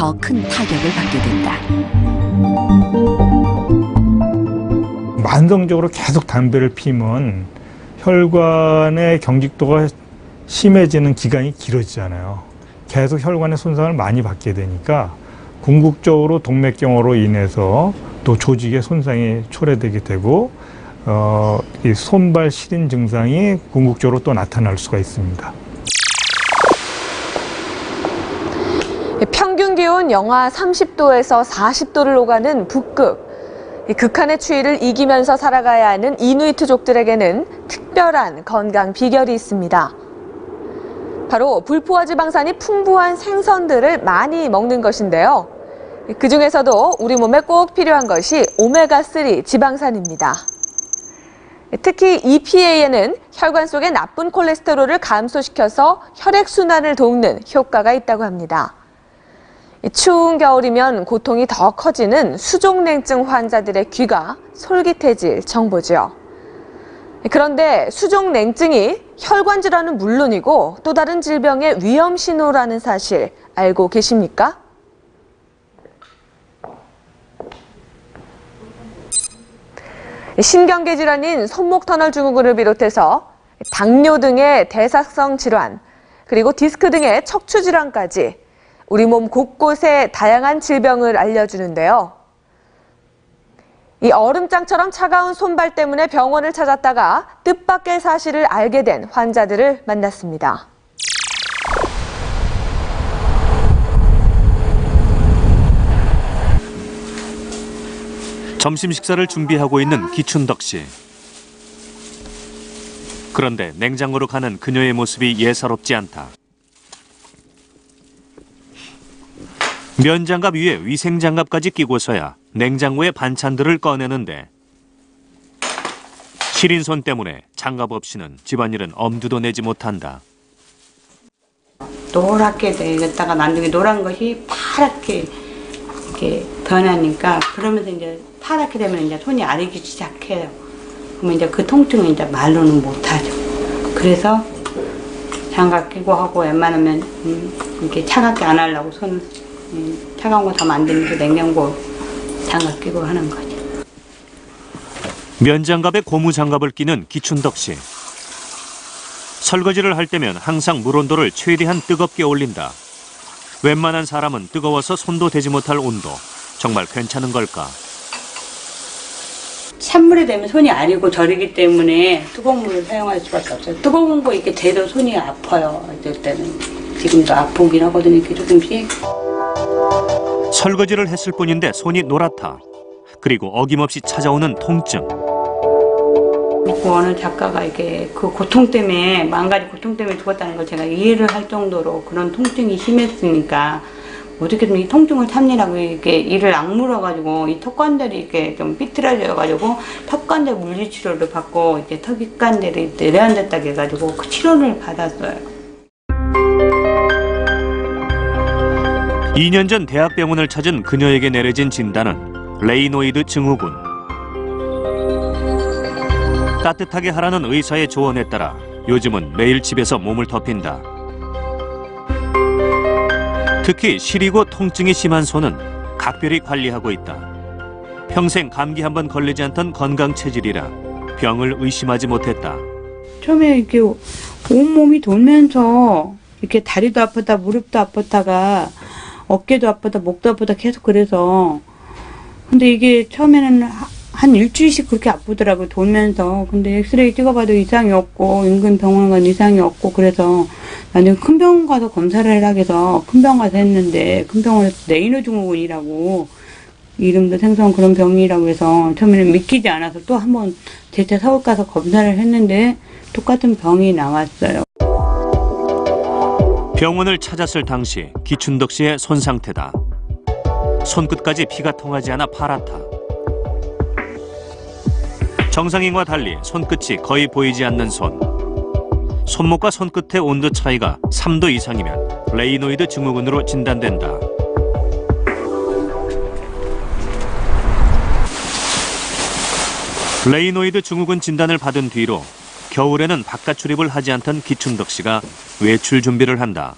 더 큰 타격을 받게 된다. 만성적으로 계속 담배를 피면 혈관의 경직도가 심해지는 기간이 길어지잖아요. 계속 혈관의 손상을 많이 받게 되니까 궁극적으로 동맥경화로 인해서 또 조직의 손상이 초래되게 되고 이 손발 시린 증상이 궁극적으로 또 나타날 수가 있습니다. 평균 기온 영하 30도에서 40도를 오가는 북극. 극한의 추위를 이기면서 살아가야 하는 이누이트족들에게는 특별한 건강 비결이 있습니다. 바로 불포화 지방산이 풍부한 생선들을 많이 먹는 것인데요. 그중에서도 우리 몸에 꼭 필요한 것이 오메가3 지방산입니다. 특히 EPA에는 혈관 속의 나쁜 콜레스테롤을 감소시켜서 혈액순환을 돕는 효과가 있다고 합니다. 추운 겨울이면 고통이 더 커지는 수족냉증 환자들의 귀가 솔깃해질 정보죠. 그런데 수족냉증이 혈관 질환은 물론이고 또 다른 질병의 위험 신호라는 사실 알고 계십니까? 신경계 질환인 손목 터널 증후군을 비롯해서 당뇨 등의 대사성 질환, 그리고 디스크 등의 척추 질환까지 우리 몸 곳곳에 다양한 질병을 알려주는데요. 이 얼음장처럼 차가운 손발 때문에 병원을 찾았다가 뜻밖의 사실을 알게 된 환자들을 만났습니다. 점심 식사를 준비하고 있는 기춘덕 씨. 그런데 냉장고로 가는 그녀의 모습이 예사롭지 않다. 면장갑 위에 위생장갑까지 끼고서야 냉장고의 반찬들을 꺼내는데 시린 손 때문에 장갑 없이는 집안일은 엄두도 내지 못한다. 노랗게 되었다가 나중에 노란 것이 파랗게 이렇게 변하니까 그러면서 이제 파랗게 되면 이제 손이 아리기 시작해요. 그러면 이제 그 통증을 이제 말로는 못하죠. 그래서 장갑 끼고 하고 웬만하면 이렇게 차갑게 안 하려고 손 차가운 거 다 만들면서 냉장고 장갑 끼고 하는 거죠. 면장갑에 고무장갑을 끼는 기춘덕 씨. 설거지를 할 때면 항상 물 온도를 최대한 뜨겁게 올린다. 웬만한 사람은 뜨거워서 손도 대지 못할 온도. 정말 괜찮은 걸까? 찬물에 대면 손이 아리고 저리기 때문에 뜨거운 물을 사용할 수밖에 없어요. 뜨거운 거 이렇게 대도 손이 아파요. 어떨 때는. 지금도 아프긴 하거든요. 이렇게 조금씩. 설거지를 했을 뿐인데 손이 노랗다. 그리고 어김없이 찾아오는 통증. 어느 작가가 이게 그 고통 때문에 만가지 고통 때문에 죽었다는 걸 제가 이해를 할 정도로 그런 통증이 심했으니까 어떻게든 이 통증을 참느라고 이렇게 이를 악물어가지고 이 턱관절이 이렇게 좀 삐뚤어져가지고 턱관절 물리치료를 받고 이제 턱관절이 내려앉았다고 해가지고 그 치료를 받았어요. 2년 전 대학병원을 찾은 그녀에게 내려진 진단은 레이노이드 증후군. 따뜻하게 하라는 의사의 조언에 따라 요즘은 매일 집에서 몸을 덮인다. 특히 시리고 통증이 심한 손은 각별히 관리하고 있다. 평생 감기 한 번 걸리지 않던 건강 체질이라 병을 의심하지 못했다. 처음에 이렇게 온몸이 돌면서 이렇게 다리도 아프다 무릎도 아프다가 어깨도 아프다 목도 아프다 계속 그래서 근데 이게 처음에는 한 일주일씩 그렇게 아프더라고요. 돌면서. 근데 엑스레이 찍어봐도 이상이 없고 인근 병원 가도 이상이 없고 그래서 나중에 큰 병원 가서 검사를 하라 해서 큰 병원 가서 했는데 큰 병원에서 레이노 증후군이라고 이름도 생소한 그런 병이라고 해서 처음에는 믿기지 않아서 또 한번 제차 서울 가서 검사를 했는데 똑같은 병이 나왔어요. 병원을 찾았을 당시 기춘덕 씨의 손 상태다. 손끝까지 피가 통하지 않아 파랗다. 정상인과 달리 손끝이 거의 보이지 않는 손. 손목과 손끝의 온도 차이가 3도 이상이면 레이노이드 증후군으로 진단된다. 레이노이드 증후군 진단을 받은 뒤로 겨울에는 바깥 출입을 하지 않던 기춘덕 씨가 외출 준비를 한다.